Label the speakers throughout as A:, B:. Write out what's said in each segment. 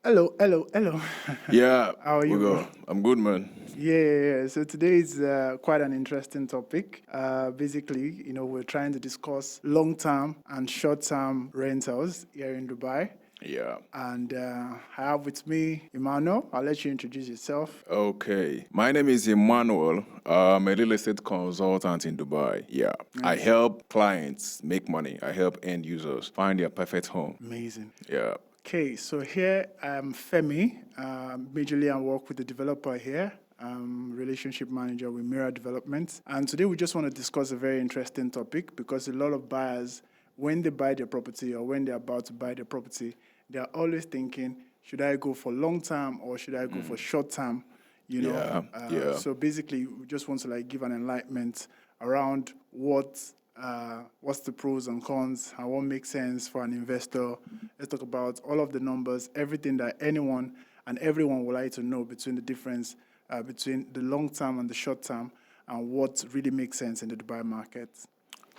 A: Hello, hello, hello.
B: Yeah,
A: How are
B: we
A: you, bro?
B: go. I'm good, man.
A: Yeah. So today is quite an interesting topic. Basically, we're trying to discuss long-term and short-term rentals here in Dubai.
B: Yeah.
A: And I have with me Emmanuel. I'll let you introduce yourself.
B: Okay. My name is Emmanuel. I'm a real estate consultant in Dubai. Yeah. I
A: Nice.
B: help clients make money. I help end users find their perfect home.
A: Amazing.
B: Yeah.
A: Okay, so here I'm Femi. Majorly, I work with the developer here. Relationship manager with Mira Development. And today we just want to discuss a very interesting topic because a lot of buyers, when they buy their property or when they're about to buy their property, they're always thinking, should I go for long term or should I go for short term?
B: Yeah. Yeah.
A: So basically, we just want to give an enlightenment around what's the pros and cons and what makes sense for an investor. Let's talk about all of the numbers, everything that anyone and everyone would like to know between the difference between the long term and the short term and what really makes sense in the Dubai market.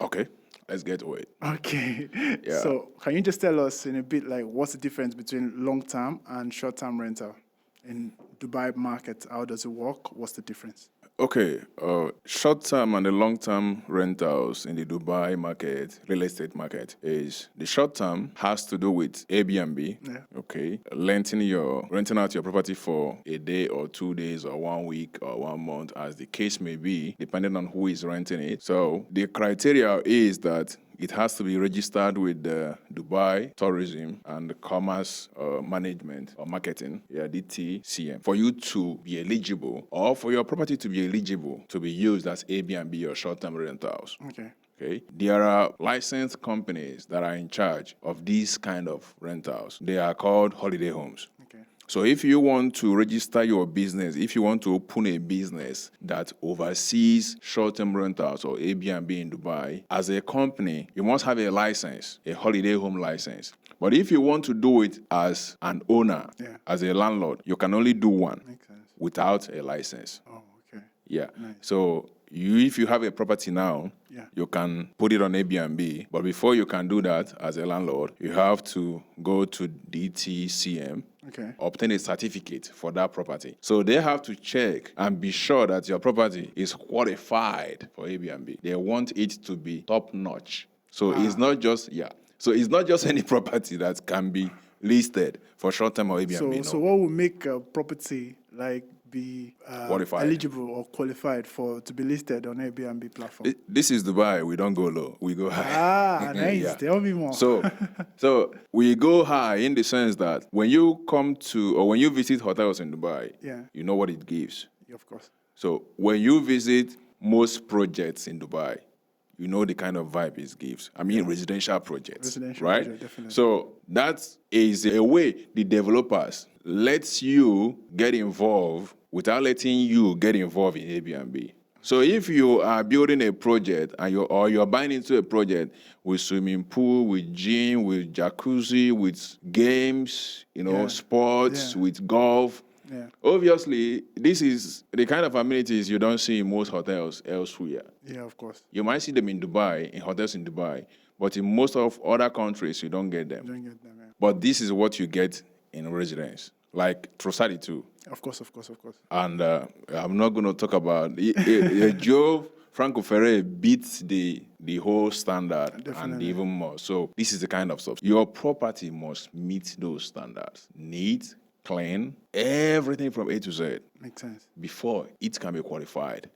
B: Okay. Let's get to it.
A: Okay,
B: Yeah.
A: so can you just tell us in a bit what's the difference between long term and short term rental in Dubai market? How does it work? What's the difference?
B: Okay, short-term and the long-term rentals in the Dubai market, real estate market, is the short-term has to do with Airbnb.
A: Yeah.
B: Okay, renting out your property for a day or 2 days or 1 week or 1 month, as the case may be, depending on who is renting it. So the criteria is that it has to be registered with the Dubai Tourism and Commerce Management or Marketing, DTCM, for you to be eligible or for your property to be eligible to be used as Airbnb or short-term rentals.
A: Okay.
B: Okay. There are licensed companies that are in charge of these kind of rentals. They are called holiday homes.
A: Okay.
B: So if you want to register your business, if you want to open a business that oversees short-term rentals or Airbnb in Dubai, as a company, you must have a license, a holiday home license. But if you want to do it as an owner,
A: Yeah.
B: as a landlord, you can only do one
A: Makes sense.
B: without a license.
A: Oh, okay.
B: Yeah.
A: Nice.
B: So if you have a property now,
A: Yeah.
B: you can put it on Airbnb. But before you can do that as a landlord, you have to go to DTCM,
A: Okay.
B: obtain a certificate for that property. So they have to check and be sure that your property is qualified for Airbnb. They want it to be top notch. So it's not just So it's not just any property that can be listed for short-term or Airbnb.
A: So what will make a property be
B: Qualified.
A: eligible or qualified to be listed on Airbnb platform?
B: This is Dubai. We don't go low. We go high.
A: Nice.
B: Yeah.
A: Tell me more.
B: So we go high in the sense that when you come to or when you visit hotels in Dubai,
A: Yeah.
B: you know what it gives.
A: Yeah, of course.
B: So when you visit most projects in Dubai, you know the kind of vibe it gives. I mean, residential projects,
A: Residential
B: right?
A: project, definitely.
B: So that is a way the developers lets you get involved without letting you get involved in Airbnb. So if you are building a project and you're buying into a project with swimming pool, with gym, with jacuzzi, with games, sports,
A: Yeah.
B: with golf.
A: Yeah.
B: Obviously, this is the kind of amenities you don't see in most hotels elsewhere.
A: Yeah, of course.
B: You might see them in Dubai, in hotels in Dubai, but in most of other countries, you don't get them.
A: You don't get them. Yeah.
B: But this is what you get in residence, like Trosadi too.
A: Of course.
B: And I'm not going to talk about Joe Franco Ferre beats the whole standard and
A: Definitely.
B: even more. So this is the kind of stuff. Your property must meet those standards. Neat, clean, everything from A to Z
A: Makes sense.
B: before it can be qualified.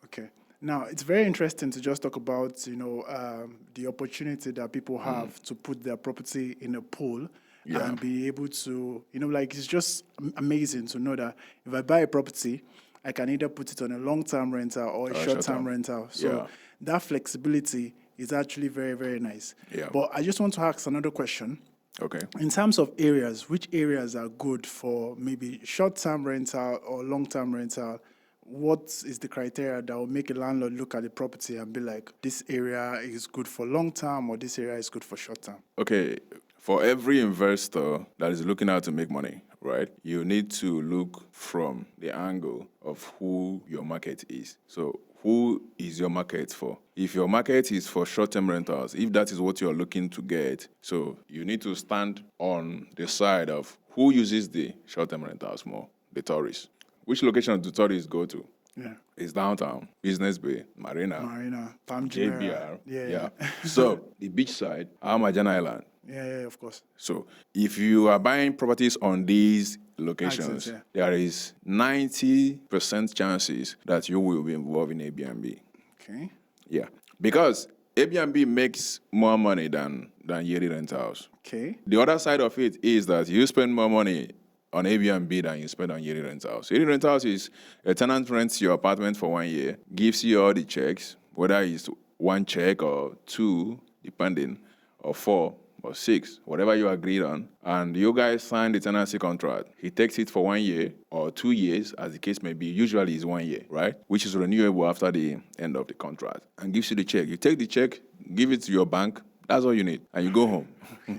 A: Okay. Now, it's very interesting to just talk about, the opportunity that people have to put their property in a pool and be able to, it's just amazing to know that if I buy a property, I can either put it on a long-term rental or a short-term rental. So that flexibility is actually very, very nice.
B: Yeah.
A: But I just want to ask another question.
B: Okay.
A: In terms of areas, which areas are good for maybe short-term rental or long-term rental? What is the criteria that will make a landlord look at the property and be like, this area is good for long-term or this area is good for short-term?
B: Okay. For every investor that is looking out to make money, right, you need to look from the angle of who your market is. So who is your market for? If your market is for short-term rentals, if that is what you're looking to get, so you need to stand on the side of who uses the short-term rentals more, the tourists. Which location do tourists go to?
A: Yeah.
B: It's downtown, Business Bay,
A: Marina, Palm
B: JBR.
A: Yeah.
B: So the beach side, Amajan Island.
A: Yeah, of course.
B: So if you are buying properties on these locations,
A: Access,
B: there is 90% chances that you will be involved in Airbnb.
A: Okay.
B: Yeah. Because Airbnb makes more money than yearly rentals.
A: Okay.
B: The other side of it is that you spend more money on Airbnb than you spend on yearly rentals. Yearly rentals is a tenant rents your apartment for 1 year, gives you all the checks, whether it's 1 check or 2, depending, or 4 or 6, whatever you agreed on, and you guys sign the tenancy contract. He takes it for 1 year or 2 years, as the case may be. Usually it's 1 year, right? Which is renewable after the end of the contract, and gives you the check. You take the check, give it to your bank. That's all you need, and you go home.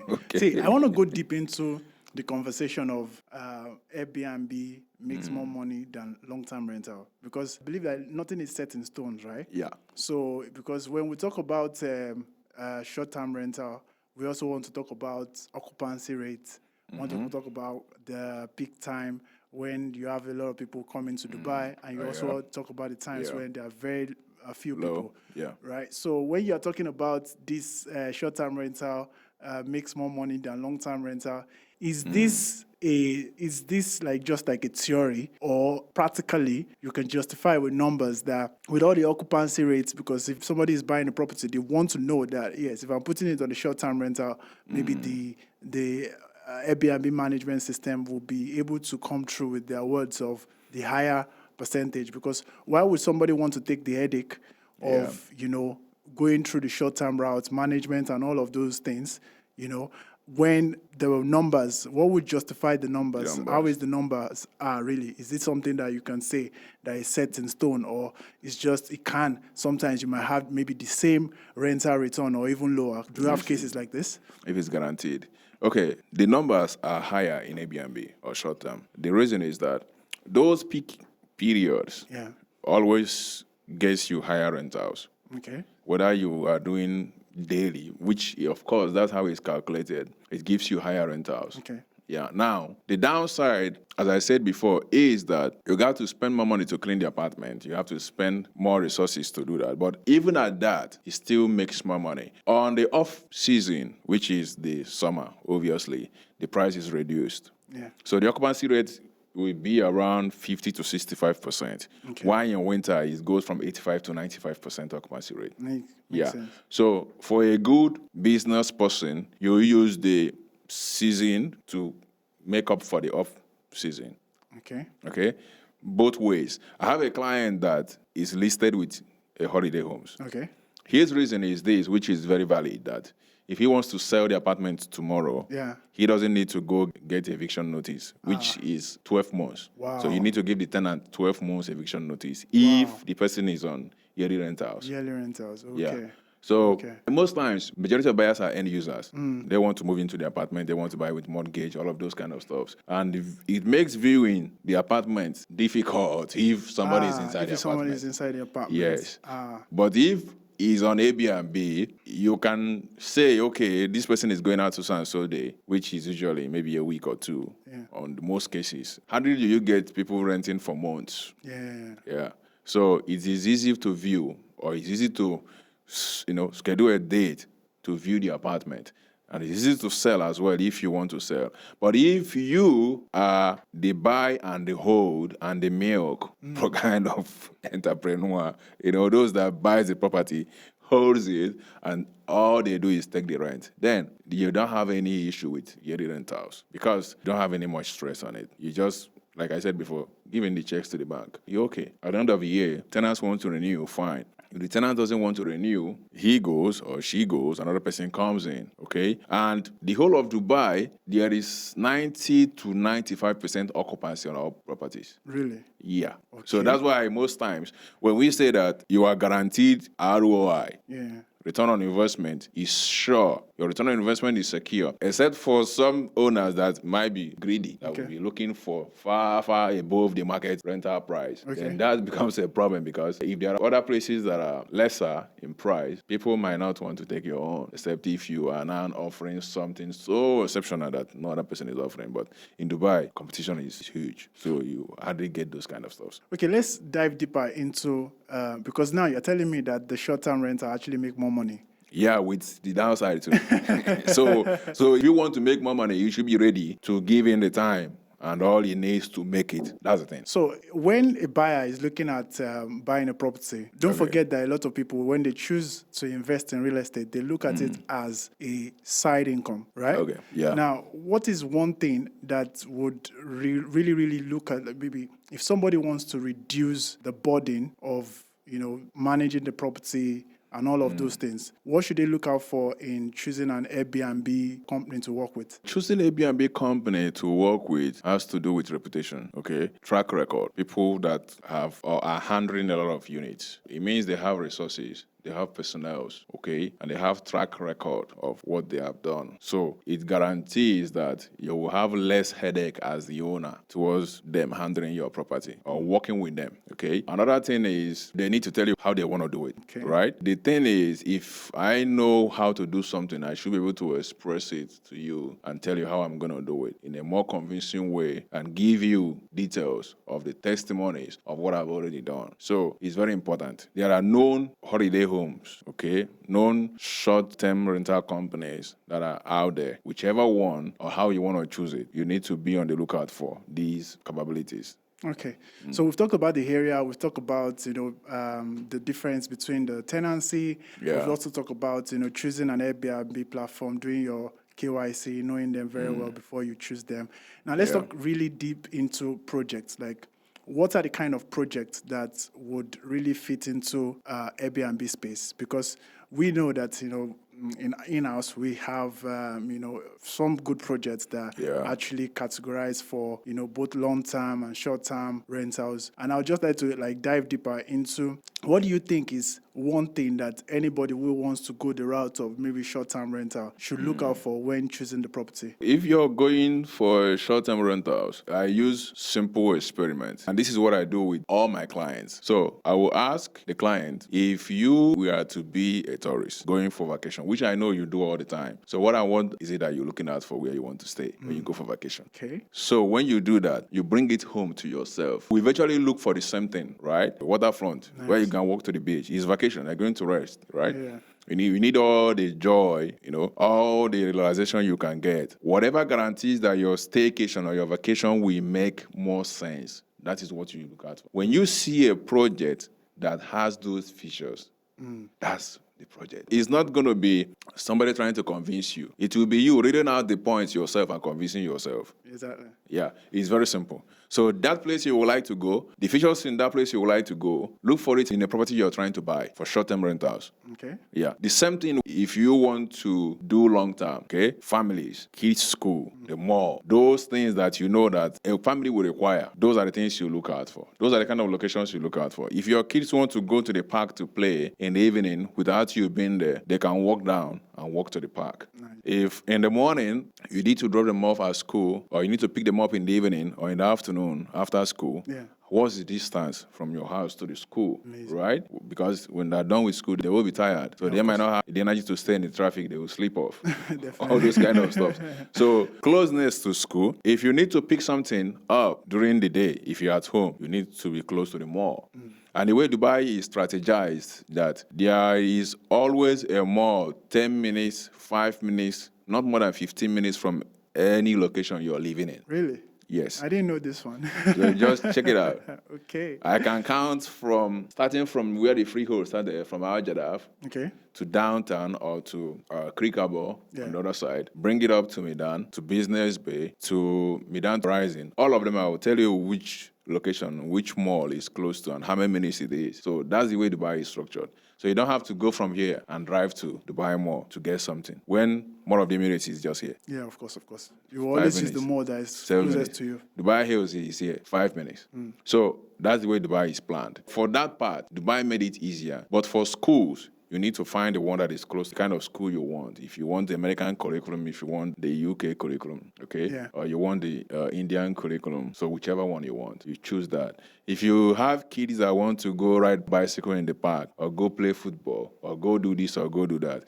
B: Okay.
A: See, I want to go deep into the conversation of Airbnb makes more money than long-term rental, because I believe that nothing is set in stone, right?
B: Yeah.
A: So, because when we talk about short-term rental, we also want to talk about occupancy rates. We want to talk about the peak time when you have a lot of people coming to Dubai, and you also talk about the times when there are very few people.
B: Yeah.
A: Right. So when you are talking about this short-term rental makes more money than long-term rental, is this like just like a theory, or practically you can justify with numbers that with all the occupancy rates? Because if somebody is buying a property, they want to know that, yes, if I'm putting it on the short-term rental, maybe the Airbnb management system will be able to come through with their words of the higher percentage. Because why would somebody want to take the headache of going through the short-term routes, management, and all of those things, when the numbers, what would justify the numbers? How is the numbers are really? Is it something that you can say that is set in stone, or it's just, sometimes you might have maybe the same rental return or even lower? Do you have cases like this?
B: If it's guaranteed. Okay, the numbers are higher in Airbnb or short term. The reason is that those peak periods always gets you higher rentals.
A: Okay.
B: Whether you are doing daily, which of course that's how it's calculated, it gives you higher rentals.
A: Okay.
B: Yeah. Now, the downside, as I said before, is that you got to spend more money to clean the apartment. You have to spend more resources to do that. But even at that, it still makes more money. On the off season, which is the summer, obviously, the price is reduced.
A: Yeah.
B: So the occupancy rate will be around 50 to 65%.
A: Okay.
B: While in winter, it goes from 85 to 95% occupancy rate.
A: Makes sense.
B: So for a good business person, you use the season to make up for the off season. Okay? Both ways. I have a client that is listed with a holiday homes.
A: Okay.
B: His reason is this, which is very valid, that if he wants to sell the apartment tomorrow, he doesn't need to go get eviction notice, which is 12 months.
A: Wow.
B: So you need to give the tenant 12 months eviction notice if the person is on yearly rentals.
A: Yearly rentals, okay.
B: Yeah. So most times, majority of buyers are end users. They want to move into the apartment. They want to buy with mortgage, all of those kind of stuff. And it makes viewing the apartment difficult if somebody is inside the apartment.
A: If somebody is inside the apartment.
B: Yes. But if he's on Airbnb, you can say, okay, this person is going out to so and so day, which is usually maybe a week or two on most cases. How do you get people renting for months? Yeah. So it is easy to view, or it's easy to schedule a date to view the apartment. And it's easy to sell as well if you want to sell. But if you are the buy and the hold and the milk kind of entrepreneur, those that buys the property, holds it, and all they do is take the rent, then you don't have any issue with yearly rentals because you don't have any much stress on it. You just, like I said before, giving the checks to the bank. You're okay. At the end of the year, tenants want to renew, fine. If the tenant doesn't want to renew, he goes or she goes, another person comes in, okay? And the whole of Dubai, there is 90 to 95% occupancy on our properties.
A: Really?
B: Yeah. Okay. So that's why most times when we say that you are guaranteed ROI, return on investment is sure, Your return on investment is secure, except for some owners that might be greedy, that will be looking for far, far above the market rental price. Then that becomes a problem, because if there are other places that are lesser in price, people might not want to take your own, except if you are now offering something so exceptional that no other person is offering. But in Dubai, competition is huge, so you hardly get those kind of stuff.
A: Okay, let's dive deeper into, because now you're telling me that the short-term renter actually make more money.
B: Yeah, with the downside too. So if you want to make more money, you should be ready to give in the time and all he needs to make it. That's the thing.
A: So when a buyer is looking at buying a property, don't forget that a lot of people, when they choose to invest in real estate, they look at it as a side income, right?
B: Okay, yeah.
A: Now, what is one thing that would really look at, like, maybe if somebody wants to reduce the burden of, managing the property and all of those things, what should they look out for in choosing an Airbnb company to work with?
B: Choosing Airbnb company to work with has to do with reputation, okay? Track record. People that have or are handling a lot of units. It means they have resources. They have personnel, okay? And they have track record of what they have done. So it guarantees that you will have less headache as the owner towards them handling your property or working with them, okay? Another thing is they need to tell you how they want to do it, right? The thing is, if I know how to do something, I should be able to express it to you and tell you how I'm going to do it in a more convincing way and give you details of the testimonies of what I've already done. So it's very important. There are known holiday homes, okay, known short-term rental companies that are out there. Whichever one or how you want to choose it, you need to be on the lookout for these capabilities.
A: Okay, so we've talked about the area, we've talked about, the difference between the tenancy.
B: Yeah.
A: We've also talked about, choosing an Airbnb platform, doing your KYC, knowing them very well before you choose them. Now let's talk really deep into projects. Like, what are the kind of projects that would really fit into Airbnb space? Because we know that, in-house, we have, some good projects that actually categorize for, both long-term and short-term rentals. And I would just like to dive deeper into, what do you think is one thing that anybody who wants to go the route of maybe short-term rental should look out for when choosing the property?
B: If you're going for short-term rentals, I use simple experiments. And this is what I do with all my clients. So I will ask the client, if you were to be a tourist going for vacation, which I know you do all the time. So what I want is it that you're looking out for where you want to stay when you go for vacation.
A: Okay.
B: So when you do that, you bring it home to yourself. We eventually look for the same thing, right? The waterfront, where you can walk to the beach. It's vacation. You're going to rest, right?
A: Yeah.
B: You need all the joy, all the relaxation you can get. Whatever guarantees that your staycation or your vacation will make more sense, that is what you look at for. When you see a project that has those features, that's the project. It's not going to be somebody trying to convince you. It will be you reading out the points yourself and convincing yourself.
A: Exactly.
B: Yeah, it's very simple. So that place you would like to go, the features in that place you would like to go, look for it in a property you're trying to buy for short-term rentals.
A: Okay.
B: Yeah. The same thing if you want to do long-term, okay? Families, kids' school, the mall, those things that you know that a family will require, those are the things you look out for. Those are the kind of locations you look out for. If your kids want to go to the park to play in the evening without you being there, they can walk down and walk to the park. Nice. If in the morning you need to drop them off at school, or you need to pick them up in the evening or in the afternoon after school, what's the distance from your house to the school, right? Because when they're done with school, they will be tired. So they might not have the energy to stay in the traffic. They will sleep off. All those kind of stuff. So closeness to school. If you need to pick something up during the day, if you're at home, you need to be close to the mall. And the way Dubai is strategized, that there is always a mall 10 minutes, 5 minutes, not more than 15 minutes from any location you're living in.
A: Really?
B: Yes.
A: I didn't know this one.
B: So just check it out.
A: Okay.
B: I can count starting from where the freehold started, from Al Jadaf to downtown or to Krikabo on the other side. Bring it up to Medan, to Business Bay, to Medan Rising. All of them, I will tell you which location, which mall is close to and how many minutes it is. So that's the way Dubai is structured. So you don't have to go from here and drive to Dubai Mall to get something, when Mall of the Emirates is just here.
A: Yeah, of course. You always use the mall that is closest to you.
B: Dubai Hills is here, 5 minutes. So that's the way Dubai is planned. For that part, Dubai made it easier. But for schools, you need to find the one that is close to the kind of school you want. If you want the American curriculum, if you want the UK curriculum, okay?
A: Yeah.
B: Or you want the Indian curriculum. So whichever one you want, you choose that. If you have kids that want to go ride bicycle in the park or go play football or go do this or go do that,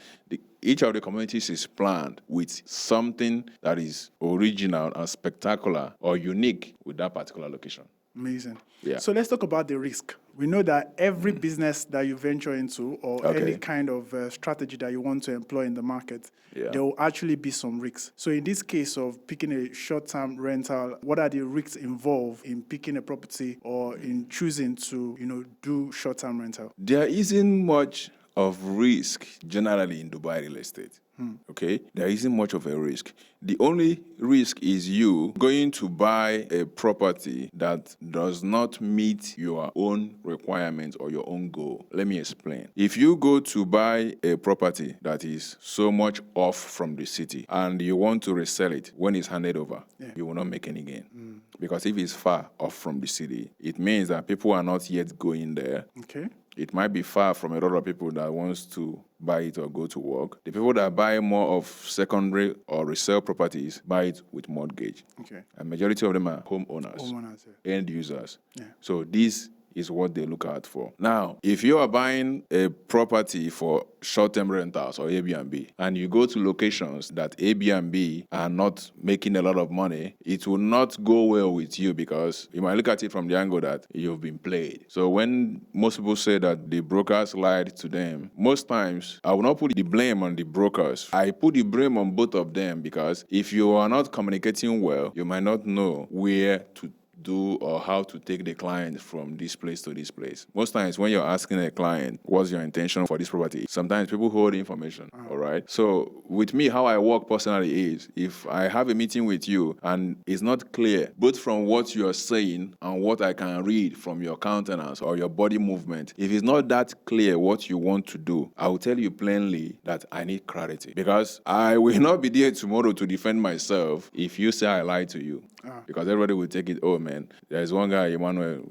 B: each of the communities is planned with something that is original and spectacular or unique with that particular location.
A: Amazing.
B: Yeah.
A: So let's talk about the risk. We know that every business that you venture into or any kind of strategy that you want to employ in the market, there will actually be some risks. So in this case of picking a short-term rental, what are the risks involved in picking a property or in choosing to, do short-term rental?
B: There isn't much of risk generally in Dubai real estate. Okay, there isn't much of a risk. The only risk is you going to buy a property that does not meet your own requirements or your own goal. Let me explain. If you go to buy a property that is so much off from the city and you want to resell it when it's handed over, you will not make any gain. Because if it's far off from the city, it means that people are not yet going there.
A: Okay.
B: It might be far from a lot of people that wants to buy it or go to work. The people that buy more of secondary or resale properties buy it with mortgage.
A: Okay.
B: A majority of them are homeowners, end users. Yeah. So this is what they look out for. Now, if you are buying a property for short-term rentals or Airbnb, and you go to locations that Airbnb are not making a lot of money, it will not go well with you because you might look at it from the angle that you've been played. So when most people say that the brokers lied to them, most times I will not put the blame on the brokers. I put the blame on both of them because if you are not communicating well, you might not know where to do or how to take the client from this place to this place. Most times when you're asking a client, what's your intention for this property? Sometimes people hold information, all right? So with me, how I work personally is if I have a meeting with you and it's not clear, both from what you're saying and what I can read from your countenance or your body movement, if it's not that clear what you want to do, I will tell you plainly that I need clarity because I will not be there tomorrow to defend myself if you say I lied to you. Because everybody will take it, oh man, there's one guy, Emmanuel,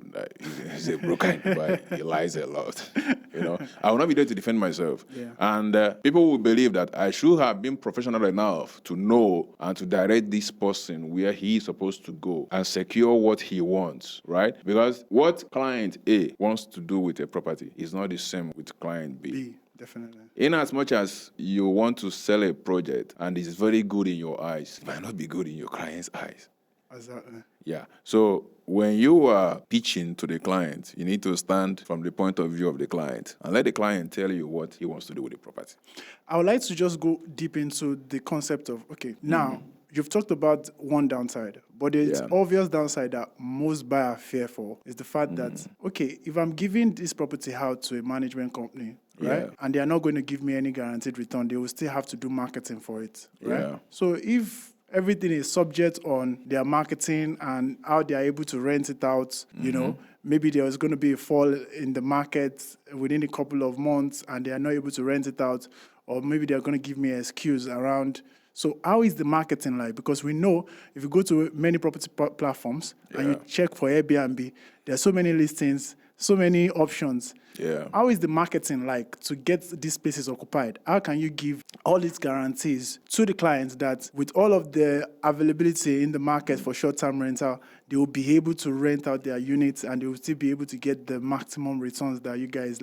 B: he's a broker in Dubai, he lies a lot. I will not be there to defend myself. Yeah. And people will believe that I should have been professional enough to know and to direct this person where he is supposed to go and secure what he wants, right? Because what client A wants to do with a property is not the same with client B.
A: Definitely.
B: In as much as you want to sell a project and it's very good in your eyes, it might not be good in your client's eyes.
A: Exactly.
B: Yeah. So when you are pitching to the client, you need to stand from the point of view of the client and let the client tell you what he wants to do with the property.
A: I would like to just go deep into the concept of, now you've talked about one downside, but it's obvious downside that most buyers fear for is the fact that, if I'm giving this property out to a management company, right, and they are not going to give me any guaranteed return, they will still have to do marketing for it, right? Yeah. So if everything is subject on their marketing and how they are able to rent it out, maybe there's going to be a fall in the market within a couple of months and they are not able to rent it out, or maybe they're going to give me an excuse around. So how is the marketing like? Because we know if you go to many property platforms and you check for Airbnb, there are so many listings, so many options. Yeah. How is the marketing like to get these spaces occupied? How can you give all these guarantees to the clients that with all of the availability in the market for short-term rental, they will be able to rent out their units and they will still be able to get the maximum returns that you guys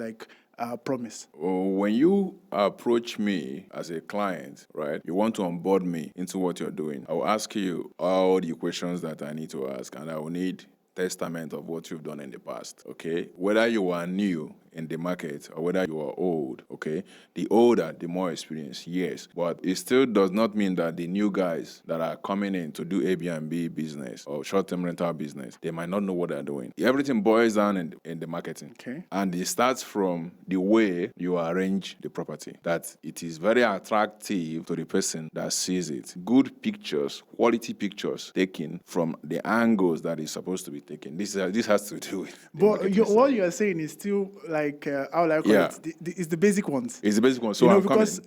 A: promise?
B: When you approach me as a client, right, you want to onboard me into what you're doing, I will ask you all the questions that I need to ask, and I will need testament of what you've done in the past, okay? Whether you are new in the market or whether you are old, okay? The older, the more experienced, yes. But it still does not mean that the new guys that are coming in to do Airbnb business or short-term rental business, they might not know what they're doing. Everything boils down in the marketing. Okay. And it starts from the way you arrange the property, that it is very attractive to the person that sees it. Good pictures, quality pictures taken from the angles that is supposed to be taken. This has to do with.
A: But what you are saying is still how will I call it? It's the basic ones.
B: It's the basic ones. So I'm
A: because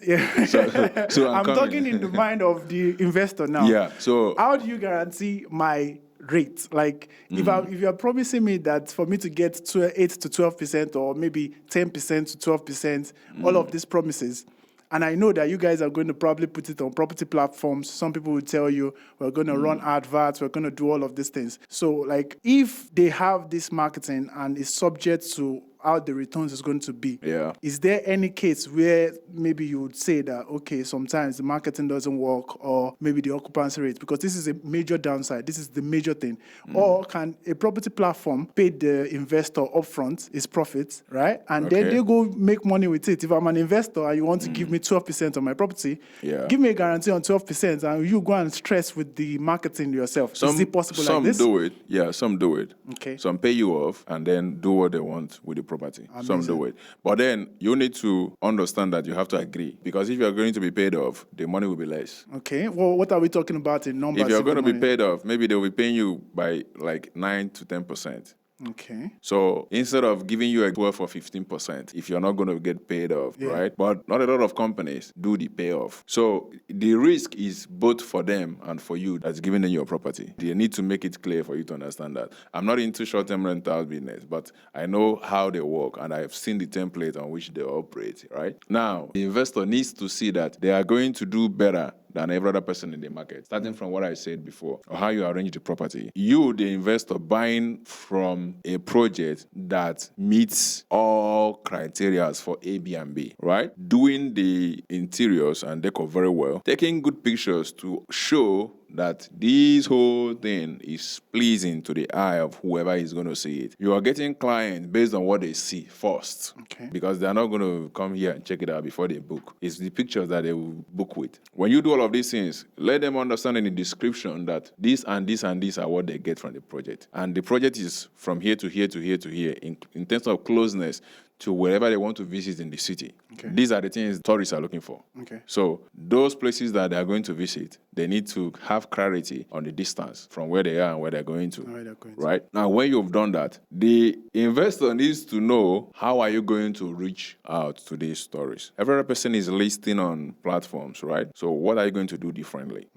B: so
A: I'm talking in the mind of the investor now.
B: Yeah. So
A: how do you guarantee my rate. Like if you are promising me that for me to get 8 to 12% or maybe 10% to 12%, all of these promises, and I know that you guys are going to probably put it on property platforms. Some people will tell you, we're going to run adverts, we're going to do all of these things. So, like, if they have this marketing and it's subject to how the returns is going to be, is there any case where maybe you would say that, okay, sometimes the marketing doesn't work or maybe the occupancy rate, because this is a major downside, this is the major thing. Or can a property platform pay the investor upfront his profits, right? And then they go make money with it. If I'm an investor and you want to give me 12% on my property, give me a guarantee on 12% and you go and stress with the marketing yourself. Is it possible like this?
B: Some do it. Yeah, some do it.
A: Okay.
B: Some pay you off and then do what they want with the property. Amazing. Some do it. But then you need to understand that you have to agree, because if you're going to be paid off, the money will be less.
A: Okay. Well, what are we talking about in numbers?
B: If you're going to be paid off, maybe they'll be paying you by like 9 to 10%.
A: Okay.
B: So instead of giving you a 12 or 15%, if you're not going to get paid off, right? But not a lot of companies do the payoff. So the risk is both for them and for you that's giving them your property. They need to make it clear for you to understand that. I'm not into short-term rental business, but I know how they work and I've seen the template on which they operate, right? Now, the investor needs to see that they are going to do better than every other person in the market, starting from what I said before, or how you arrange the property. You, the investor, buying from a project that meets all criteria for Airbnb, right? Doing the interiors and decor very well, taking good pictures to show that this whole thing is pleasing to the eye of whoever is going to see it. You are getting clients based on what they see first.
A: Okay. Because
B: they're not going to come here and check it out before they book. It's the pictures that they will book with. When you do all of these things, let them understand in the description that this and this and this are what they get from the project. And the project is from here to here to here to here in terms of closeness to wherever they want to visit in the city.
A: Okay.
B: These are the things tourists are looking for.
A: Okay.
B: So those places that they are going to visit, they need to have clarity on the distance from where they are and where they're going to. Right? Now, when you've done that, the investor needs to know, how are you going to reach out to these tourists? Every other person is listing on platforms, right? So what are you going to do differently?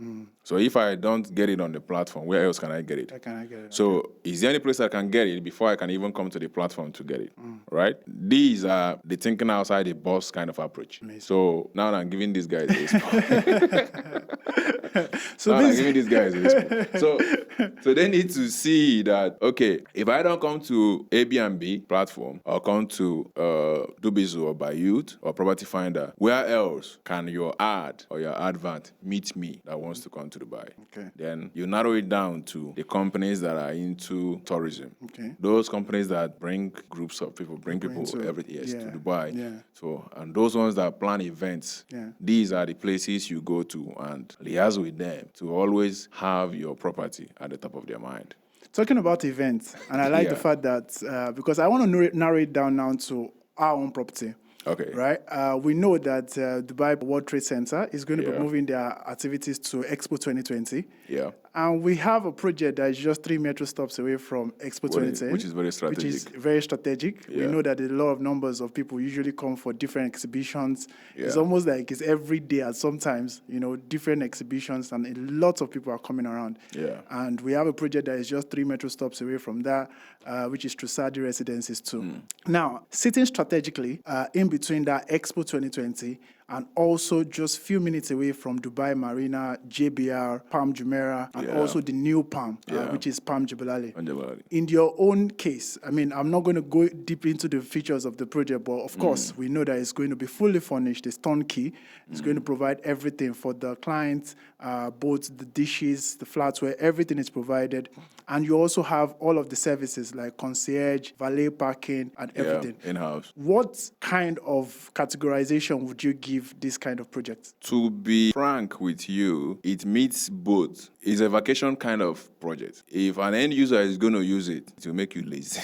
B: So if I don't get it on the platform, where else can I get it?
A: How can I get it?
B: So is there any place I can get it before I can even come to the platform to get it? Right? These are the thinking outside the box kind of approach.
A: Amazing.
B: So now I'm giving these guys a So they need to see that, okay, if I don't come to Airbnb platform or come to Dubizu or Bayut or Property Finder, where else can your ad or your advert meet me that wants to come to Dubai?
A: Okay.
B: Then you narrow it down to the companies that are into tourism.
A: Okay.
B: Those companies that bring groups of people, bring people to Dubai.
A: Yeah.
B: So, and those ones that plan events, these are the places you go to and liaise with them to always have your property at the top of their mind.
A: Talking about events, and I like the fact that, because I want to narrow it down now to our own property.
B: Okay.
A: Right? We know that Dubai World Trade Center is going to be moving their activities to Expo 2020.
B: Yeah.
A: And we have a project that is just 3 metro stops away from Expo 2010.
B: Which is very strategic.
A: Which is very strategic. We know that a lot of numbers of people usually come for different exhibitions. It's almost like it's every day at sometimes, different exhibitions, and a lot of people are coming around.
B: Yeah.
A: And we have a project that is just 3 metro stops away from that, which is Trusadi Residences too. Now, sitting strategically in between that Expo 2020 and also just few minutes away from Dubai Marina, JBR, Palm Jumeirah, and also the new Palm, which is Palm Jubilali. In your own case, I mean, I'm not going to go deep into the features of the project, but of course, we know that it's going to be fully furnished. It's turnkey. It's going to provide everything for the clients, both the dishes, the flatware, everything is provided. And you also have all of the services like concierge, valet parking, and everything.
B: In-house.
A: What kind of categorization would you give this kind of project?
B: To be frank with you, it meets both. It's a vacation kind of project. If an end user is going to use it, it will make you lazy.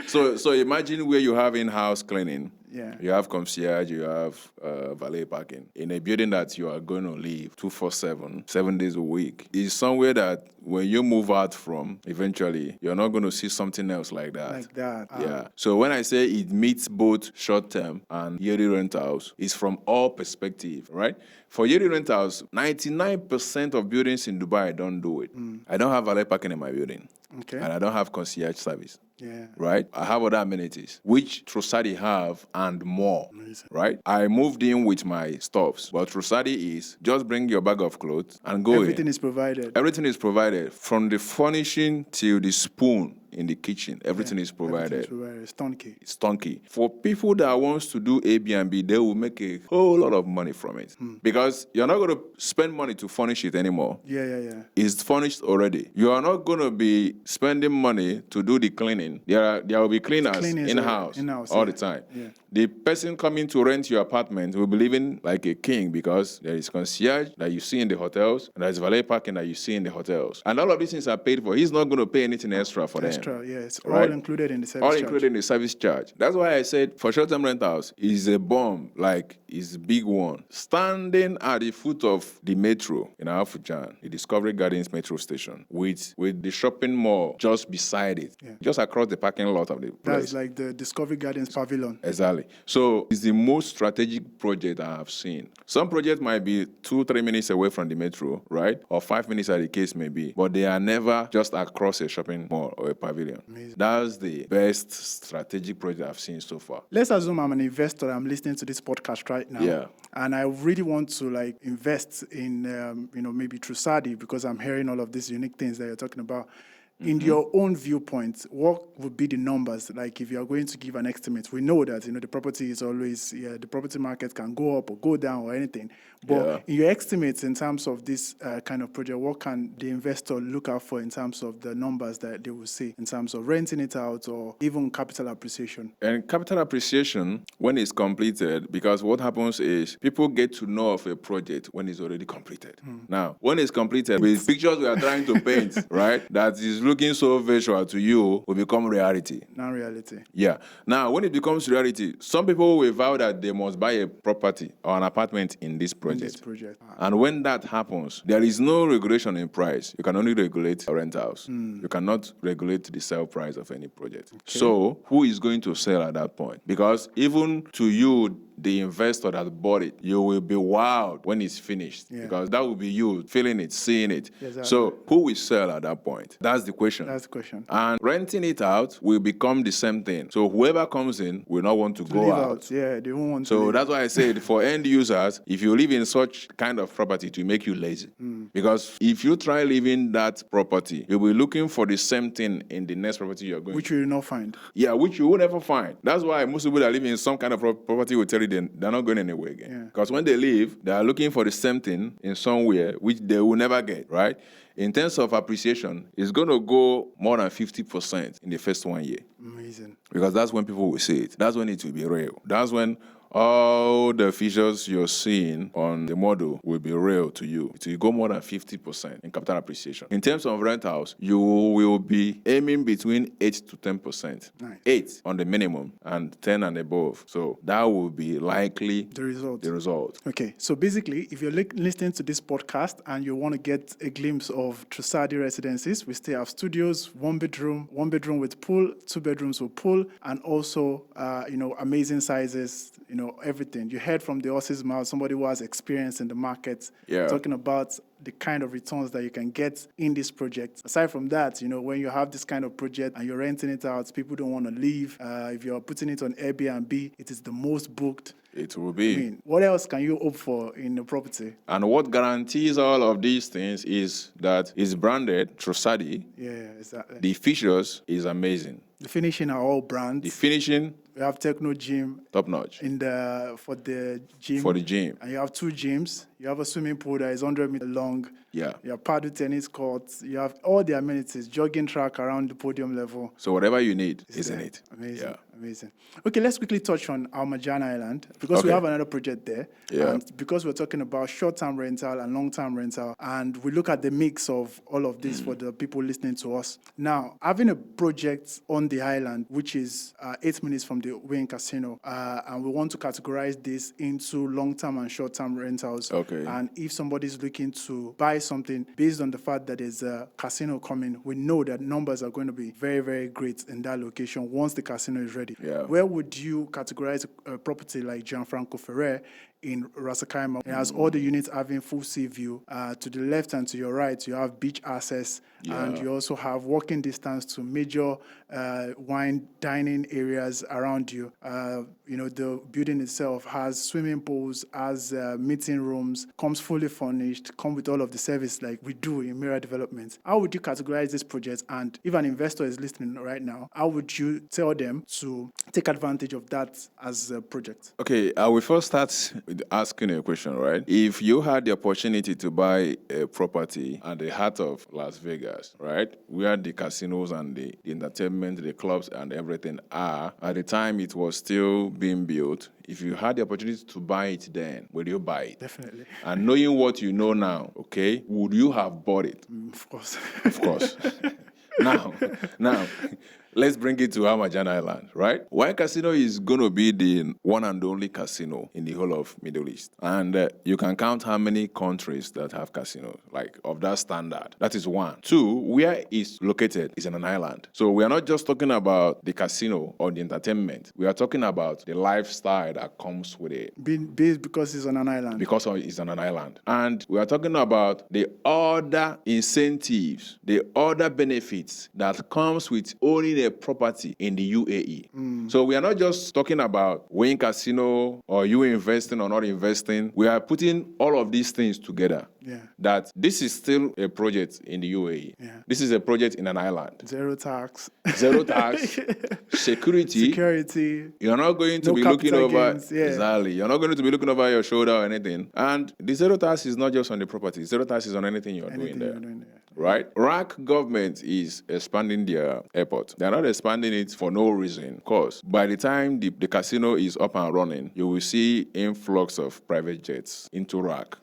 B: So imagine where you have in-house cleaning.
A: Yeah.
B: You have concierge, you have valet parking in a building that you are going to live 24/7, 7 days a week. It's somewhere that when you move out from, eventually, you're not going to see something else like that.
A: Like that.
B: Yeah. So when I say it meets both short-term and yearly rentals, it's from all perspective, right? For yearly rentals, 99% of buildings in Dubai don't do it. I don't have valet parking in my building.
A: Okay.
B: And I don't have concierge service.
A: Yeah.
B: Right? I have other amenities, which Trusadi have and more.
A: Amazing.
B: Right? I moved in with my stuffs, but Trusadi is just bring your bag of clothes and go
A: Everything
B: in.
A: is provided.
B: Everything is provided, from the furnishing till the spoon in the kitchen. Everything is provided.
A: Everything is provided. It's turnkey.
B: It's turnkey. For people that wants to do Airbnb, they will make a whole lot of money from it. Because you're not going to spend money to furnish it anymore.
A: Yeah.
B: It's furnished already. You are not going to be spending money to do the cleaning. There will be cleaners in-house all the time.
A: Yeah.
B: The person coming to rent your apartment will be living like a king, because there is concierge that you see in the hotels, and there's valet parking that you see in the hotels. And all of these things are paid for. He's not going to pay anything extra for them.
A: Extra, yeah. It's all
B: Right?
A: included in the service
B: All
A: charge.
B: included in the service charge. That's why I said for short-term rentals is a bomb, like it's a big one. Standing at the foot of the metro in Afujan, the Discovery Gardens metro station, with the shopping mall just beside it, just across the parking lot of the place.
A: That's like the Discovery Gardens pavilion.
B: Exactly. So it's the most strategic project I have seen. Some projects might be 2-3 minutes away from the metro, right? Or 5 minutes, as the case may be. But they are never just across a shopping mall or a pavilion.
A: Amazing.
B: That's the best strategic project I've seen so far.
A: Let's assume I'm an investor. I'm listening to this podcast right now.
B: Yeah.
A: And I really want to invest in, maybe Trusadi, because I'm hearing all of these unique things that you're talking about. In your own viewpoint, what would be the numbers? Like, if you are going to give an estimate, we know that, the property is always, the property market can go up or go down or anything. But in your estimates, in terms of this kind of project, what can the investor look out for in terms of the numbers that they will see, in terms of renting it out or even capital appreciation?
B: And capital appreciation, when it's completed, because what happens is people get to know of a project when it's already completed. Now, when it's completed, with pictures we are trying to paint, right, that is looking so visual to you, will become reality.
A: Now reality.
B: Yeah. Now, when it becomes reality, some people will vow that they must buy a property or an apartment in this project. And when that happens, there is no regulation in price. You can only regulate rentals. You cannot regulate the sale price of any project. Okay. So, who is going to sell at that point? Because even to you, the investor that bought it, you will be wowed when it's finished, because that will be you feeling it, seeing it. Exactly. So who will sell at that point? That's the question.
A: That's the question.
B: And renting it out will become the same thing. So whoever comes in will not want to go out.
A: Yeah, they won't want to.
B: So that's why I said for end users, if you live in such kind of property, it will make you lazy. Because if you try living that property, you'll be looking for the same thing in the next property you're going to.
A: Which you will not find.
B: Yeah, which you will never find. That's why most people that live in some kind of property will tell you they're not going anywhere again. Because when they leave, they are looking for the same thing in somewhere which they will never get, right? In terms of appreciation, it's going to go more than 50% in the first 1 year.
A: Amazing.
B: Because that's when people will see it. That's when it will be real. That's when all the features you're seeing on the model will be real to you. It will go more than 50% in capital appreciation. In terms of rentals, you will be aiming between 8 to 10%.
A: Nice.
B: 8 on the minimum and 10 and above. So that will be likely
A: the result. Okay, so basically, if you're listening to this podcast and you want to get a glimpse of Trusadi residences, we still have studios, one bedroom with pool, 2 bedrooms with pool, and also, amazing sizes, everything. You heard from the horse's mouth, somebody who has experience in the market, talking about the kind of returns that you can get in this project. Aside from that, when you have this kind of project and you're renting it out, people don't want to leave. If you're putting it on Airbnb, it is the most booked.
B: It will be.
A: What else can you hope for in the property? And
B: what guarantees all of these things is that it's branded Trusadi.
A: Yeah, exactly.
B: The features is amazing.
A: The finishing are all brands.
B: The finishing.
A: We have Techno Gym.
B: Top notch.
A: For the gym.
B: For the gym.
A: And you have 2 gyms. You have a swimming pool that is 100 meters long.
B: Yeah.
A: You have paddle tennis courts. You have all the amenities, jogging track around the podium level.
B: So whatever you need is in it.
A: Amazing.
B: Yeah.
A: Amazing. Okay, let's quickly touch on Al Marjan Island because we
B: Okay.
A: have another project there.
B: Yeah.
A: And because we're talking about short-term rental and long-term rental, and we look at the mix of all of this for the people listening to us. Now, having a project on the island, which is 8 minutes from the Wayne Casino, and we want to categorize this into long-term and short-term rentals.
B: Okay.
A: And if somebody's looking to buy something based on the fact that there's a casino coming, we know that numbers are going to be very, very great in that location once the casino is ready.
B: Yeah.
A: Where would you categorize a property like Gianfranco Ferrer in Rasakaima? It has all the units having full sea view. To the left and to your right, you have beach access, and you also have walking distance to major wine dining areas around you. The building itself has swimming pools, has meeting rooms, comes fully furnished, come with all of the service like we do in Mira Developments. How would you categorize this project? And if an investor is listening right now, how would you tell them to take advantage of that as a project?
B: Okay, I will first start with asking a question, right? If you had the opportunity to buy a property at the heart of Las Vegas, right, where the casinos and the entertainment, the clubs and everything are, at the time it was still being built, if you had the opportunity to buy it then, would you buy it?
A: Definitely.
B: And knowing what you know now, okay, would you have bought it?
A: Of course.
B: Of course. Now, let's bring it to Al Marjan Island, right? Wine Casino is going to be the one and only casino in the whole of Middle East. And you can count how many countries that have casinos, like of that standard. That is one. Two, where it's located is in an island. So we are not just talking about the casino or the entertainment. We are talking about the lifestyle that comes with it.
A: Based because it's on an island.
B: Because it's on an island. And we are talking about the other incentives, the other benefits that comes with owning a property in the UAE. So we are not just talking about Wayne Casino or you investing or not investing. We are putting all of these things together.
A: Yeah.
B: That this is still a project in the UAE.
A: Yeah.
B: This is a project in an island.
A: Zero tax.
B: Zero tax, security. You're not going to
A: No
B: be looking
A: capital
B: over.
A: gains, yeah.
B: Exactly. You're not going to be looking over your shoulder or anything. And the zero tax is not just on the property. Zero tax is on anything you're doing there. Right? Iraq government is expanding their airport. They're not expanding it for no reason. Of course, by the time the casino is up and running, you will see influx of private jets into Iraq.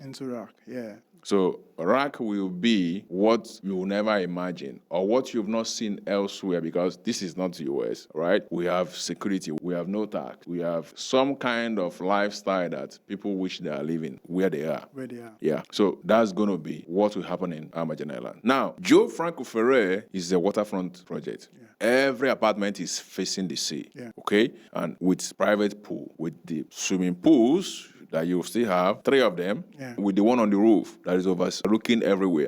A: Yeah.
B: So Iraq will be what you will never imagine or what you've not seen elsewhere because this is not the US, right? We have security, we have no tax, we have some kind of lifestyle that people wish they are living where they are. Yeah, so that's going to be what will happen in Al Marjan Island. Now, Gianfranco Ferrer is a waterfront project. Yeah. Every apartment is facing the sea, okay? And with private pool, with the swimming pools, that you still have 3 of them with the one on the roof that is overlooking everywhere.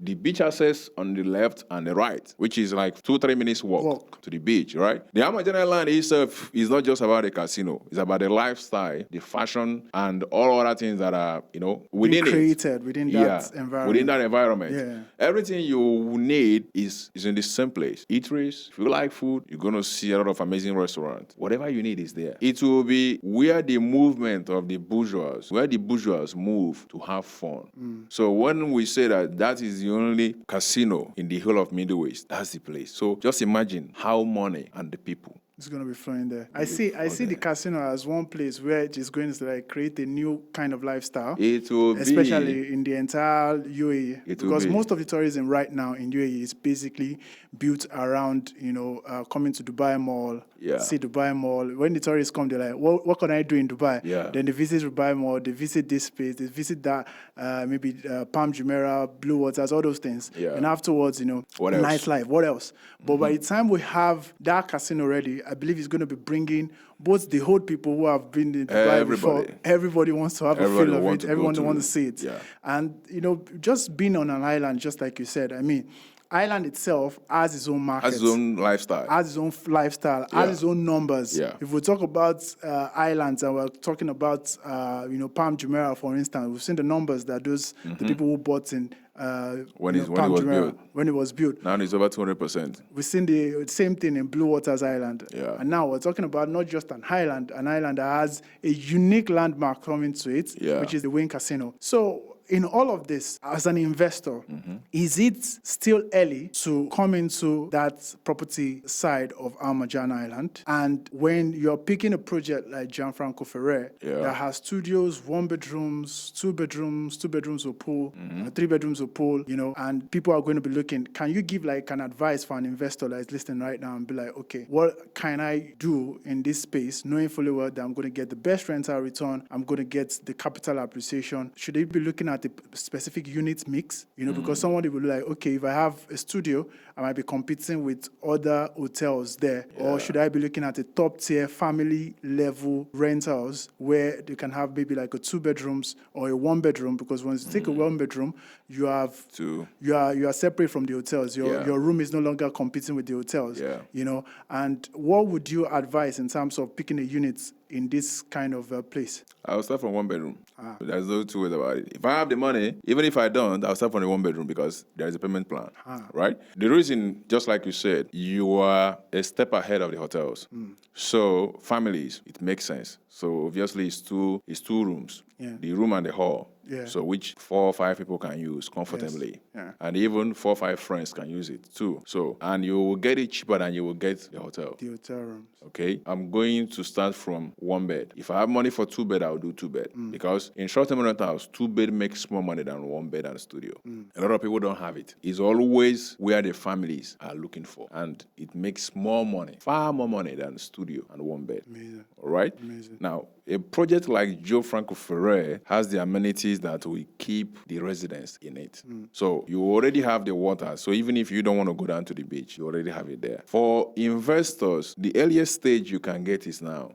B: The beach access on the left and the right, which is like 2-3 minutes walk to the beach, right? The Al Marjan Island itself is not just about the casino. It's about the lifestyle, the fashion, and all other things that are, within
A: created within that environment.
B: Within that environment.
A: Yeah.
B: Everything you need is in the same place. Eateries. If you like food, you're going to see a lot of amazing restaurants. Whatever you need is there. It will be where the movement of the bourgeois move to have fun. So when we say that is the only casino in the whole of Middle East, that's the place. So just imagine how money and the people.
A: It's going to be flowing there. I see the casino as one place where it is going to create a new kind of lifestyle.
B: It will
A: especially in the entire UAE. Because most of the tourism right now in UAE is basically built around, coming to Dubai Mall, see Dubai Mall. When the tourists come, they're like, what can I do in Dubai?
B: Yeah.
A: Then they visit Dubai Mall, they visit this place, they visit that, maybe Palm Jumeirah, Blue Waters, all those things.
B: Yeah.
A: And afterwards, nightlife. What else? But by the time we have that casino ready, I believe it's going to be bringing both the old people who have been in Dubai before. Everybody wants to have a feel of it. Everyone wants to see it.
B: Yeah.
A: And, just being on an island, just like you said, island itself has its own market.
B: Has its own lifestyle.
A: Has its own numbers.
B: Yeah.
A: If we talk about islands and we're talking about, Palm Jumeirah, for instance, we've seen the numbers that the people who bought in
B: when it was built. Now it's over 200%.
A: We've seen the same thing in Blue Waters Island.
B: Yeah.
A: And now we're talking about not just an island that has a unique landmark coming to it, which is the Wayne Casino. So in all of this, as an investor, is it still early to come into that property side of Al Marjan Island? And when you're picking a project like Gianfranco Ferrer that has studios, 1 bedrooms, 2 bedrooms, 2 bedrooms with pool, 3 bedrooms with pool, and people are going to be looking, can you give like an advice for an investor that is listening right now and be like, okay, what can I do in this space, knowing fully well that I'm going to get the best rental return, I'm going to get the capital appreciation? Should they be looking at the specific unit mix? Because somebody will be like, okay, if I have a studio, I might be competing with other hotels there. Or should I be looking at a top tier family level rentals where they can have maybe like a 2 bedrooms or a 1 bedroom? Because once you take a 1 bedroom, you have you are separate from the hotels. Your room is no longer competing with the hotels. And what would you advise in terms of picking a unit in this kind of place?
B: I'll start from 1 bedroom. There's no two ways about it. If I have the money, even if I don't, I'll start from the 1 bedroom because there is a payment plan, right? The reason, just like you said, you are a step ahead of the hotels. So families, it makes sense. So obviously it's two rooms, the room and the hall. So which 4 or 5 people can use comfortably. And even 4 or 5 friends can use it too. So, and you will get it cheaper than you will get the hotel.
A: The hotel rooms.
B: Okay, I'm going to start from 1 bed. If I have money for 2 bed, I'll do 2 bed. Because in short-term rentals, 2 bed makes more money than 1 bed and studio. A lot of people don't have it. It's always where the families are looking for. And it makes more money, far more money than studio and 1 bed.
A: Amazing.
B: All right?
A: Amazing.
B: Now, a project like Gianfranco Ferrer has the amenities that will keep the residents in it. So you already have the water. So even if you don't want to go down to the beach, you already have it there. For investors, the earliest stage you can get is now.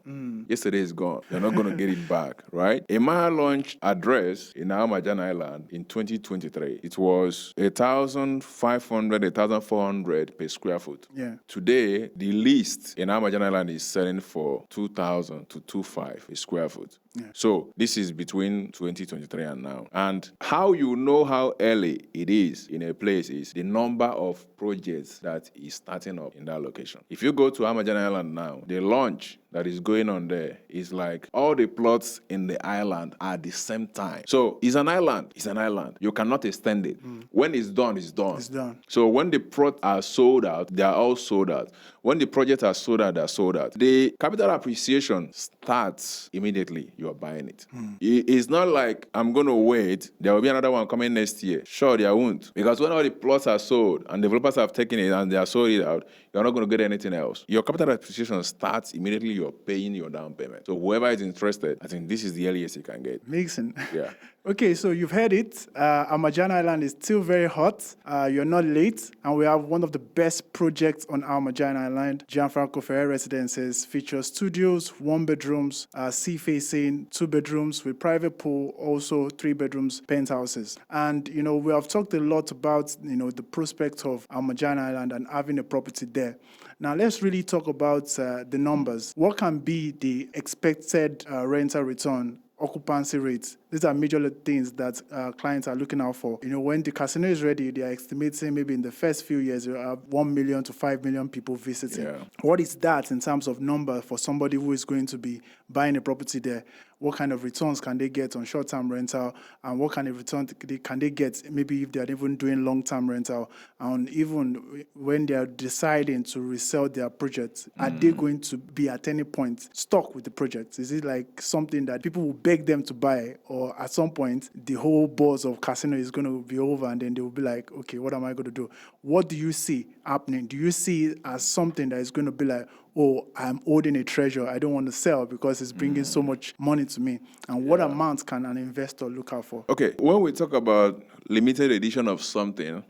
B: Yesterday is gone. You're not going to get it back, right? A Maya launch address in Al Marjan Island in 2023, it was 1,500, 1,400 per square foot. Today, the least in Al Marjan Island is selling for 2,000 to 2,500 a square foot. So this is between 2023 and now. And how you know how early it is in a place is the number of projects that is starting up in that location. If you go to Al Marjan Island now, the launch that is going on there is like all the plots in the island at the same time. So it's an island. It's an island. You cannot extend it. When it's done, it's done.
A: It's done.
B: So when the plots are sold out, they are all sold out. When the projects are sold out, they're sold out. The capital appreciation starts immediately. You are buying it. It's not like I'm going to wait. There will be another one coming next year. Sure, there won't. Because when all the plots are sold and developers have taken it and they are sold it out, you're not going to get anything else. Your capital appreciation starts immediately. You're paying your down payment. So whoever is interested, I think this is the earliest you can get.
A: Amazing.
B: Yeah.
A: Okay, so you've heard it. Al Marjan Island is still very hot. You're not late. And we have one of the best projects on Al Marjan Island. Gianfranco Ferrer Residences features studios, 1 bedrooms, sea-facing, 2 bedrooms with private pool, also 3 bedrooms, penthouses. And, we have talked a lot about, the prospect of Al Marjan Island and having a property there. Now, let's really talk about the numbers. What can be the expected rental return, occupancy rates? These are major things that clients are looking out for. When the casino is ready, they are estimating maybe in the first few years, you have 1 million to 5 million people visiting. What is that in terms of number for somebody who is going to be buying a property there? What kind of returns can they get on short-term rental? And what kind of return can they get maybe if they're even doing long-term rental? And even when they are deciding to resell their projects, are they going to be at any point stuck with the project? Is it like something that people will beg them to buy, or at some point the whole buzz of casino is going to be over and then they will be like, okay, what am I going to do? What do you see happening? Do you see it as something that is going to be like, oh, I'm holding a treasure, I don't want to sell because it's bringing so much money to me? And what amount can an investor look out for?
B: Okay, when we talk about limited edition of something,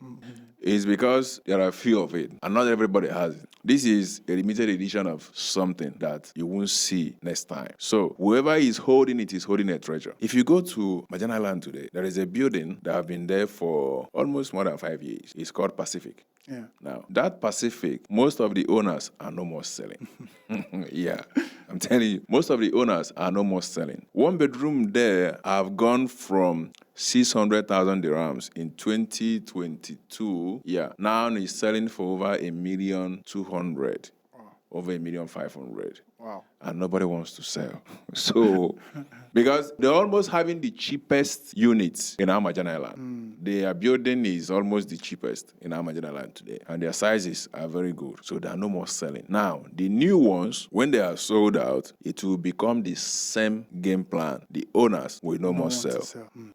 B: it's because there are a few of it, and not everybody has it. This is a limited edition of something that you won't see next time. So whoever is holding it is holding a treasure. If you go to Marjan Island today, there is a building that has been there for almost more than 5 years. It's called Pacific. Now, that Pacific, most of the owners are no more selling. Yeah, I'm telling you, most of the owners are no more selling. 1 bedroom there have gone from 600,000 dirhams in 2022. Now it's selling for over 1,200,000. Over 1,500,000.
A: Wow.
B: And nobody wants to sell. So, because they're almost having the cheapest units in Amajan Island. Their building is almost the cheapest in Amajan Island today. And their sizes are very good. So there are no more selling. Now, the new ones, when they are sold out, it will become the same game plan. The owners will no more sell.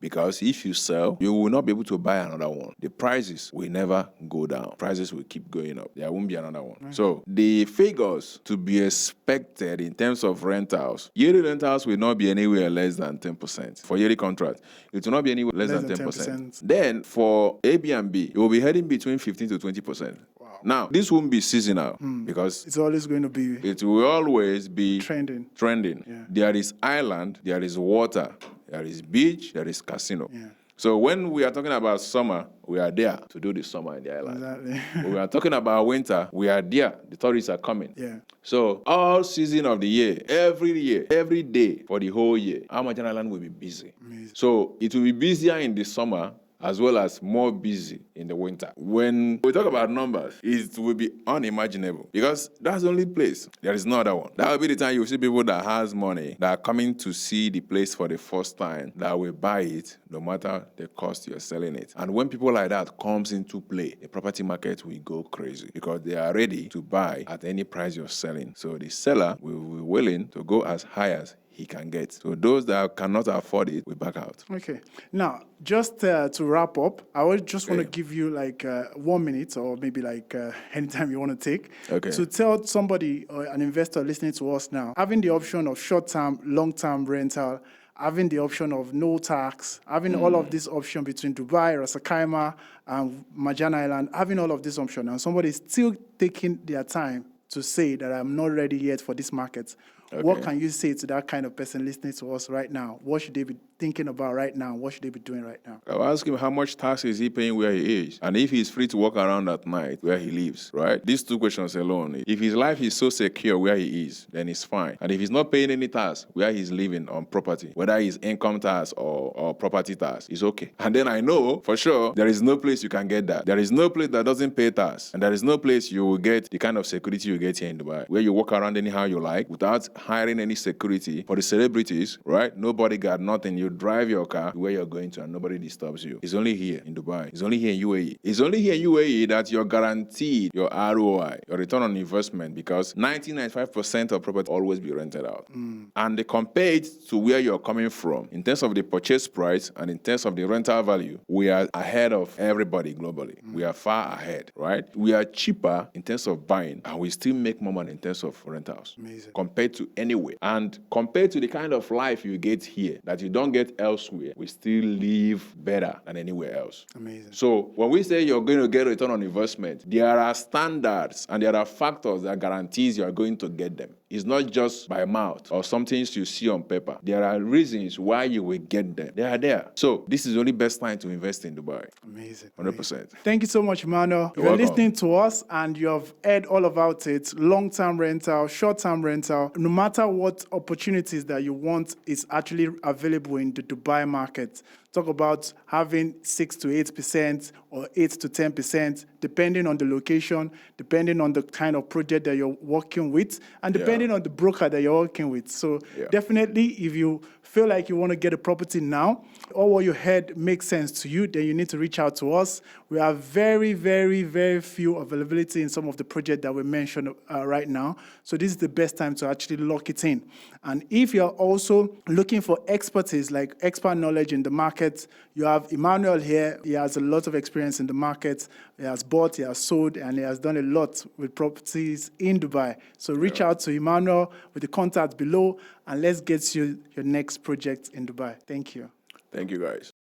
B: Because if you sell, you will not be able to buy another one. The prices will never go down. Prices will keep going up. There won't be another one. Right. So the figures to be expected in terms of rentals, yearly rentals will not be anywhere less than 10%. For yearly contract, it will not be anywhere less than 10%. Then for Airbnb, it will be heading between 15 to 20%. Wow. Now, this won't be seasonal because
A: it's always going to be.
B: It will always be
A: trending.
B: Yeah. There is island, there is water, there is beach, there is casino. Yeah. So when we are talking about summer, we are there to do the summer in the island. Exactly. When we are talking about winter, we are there. The tourists are coming.
A: Yeah.
B: So all season of the year, every day for the whole year, Amajan Island will be busy. Amazing. So it will be busier in the summer as well as more busy in the winter. When we talk about numbers, it will be unimaginable because that's the only place. There is no other one. That will be the time you see people that has money that are coming to see the place for the first time that will buy it no matter the cost you're selling it. And when people like that comes into play, the property market will go crazy because they are ready to buy at any price you're selling. So the seller will be willing to go as high as he can get. So those that cannot afford it, we back out.
A: Okay. Now, just to wrap up, I would just want to give you like 1 minute or maybe like anytime you want to take to tell somebody or an investor listening to us now, having the option of short-term, long-term rental, having the option of no tax, having all of this option between Dubai, Ras Al Khaimah, and Marjan Island, having all of this option, and somebody is still taking their time to say that I'm not ready yet for this market. What can you say to that kind of person listening to us right now? What should they be thinking about right now? What should they be doing right now?
B: I'll ask him how much tax is he paying where he is, and if he's free to walk around at night where he lives, right? These two questions alone. If his life is so secure where he is, then it's fine. And if he's not paying any tax where he's living on property, whether it's income tax or property tax, it's okay. And then I know for sure there is no place you can get that. There is no place that doesn't pay tax, and there is no place you will get the kind of security you get here in Dubai, where you walk around anyhow you like without hiring any security. For the celebrities, right? No bodyguard, nothing. You drive your car where you're going to and nobody disturbs you. It's only here in Dubai. It's only here in UAE. It's only here in UAE that you're guaranteed your ROI, your return on investment, because 95% of property always be rented out. And they compare it to where you're coming from in terms of the purchase price and in terms of the rental value. We are ahead of everybody globally. We are far ahead, right? We are cheaper in terms of buying and we still make more money in terms of rentals.
A: Amazing.
B: Compared to anywhere. And compared to the kind of life you get here that you don't get elsewhere, we still live better than anywhere else.
A: Amazing.
B: So when we say you're going to get return on investment, there are standards and there are factors that guarantees you are going to get them. It's not just by mouth or some things you see on paper. There are reasons why you will get them. They are there. So this is the only best time to invest in Dubai.
A: Amazing.
B: 100%.
A: Thank you so much, Emmanuel. You're listening to us and you have heard all about it. Long-term rental, short-term rental. No matter what opportunities that you want is actually available in the Dubai market. Talk about having 6 to 8% or 8 to 10%, depending on the location, depending on the kind of project that you're working with, and depending on the broker that you're working with. So definitely, if you feel like you want to get a property now, or what you heard makes sense to you, then you need to reach out to us. We have very, very, very few availability in some of the projects that we mentioned right now. So this is the best time to actually lock it in. And if you're also looking for expertise, like expert knowledge in the market, you have Emmanuel here. He has a lot of experience in the market. He has bought, he has sold, and he has done a lot with properties in Dubai. So reach out to Emmanuel with the contact below, and let's get you your next project in Dubai. Thank you.
B: Thank you, guys.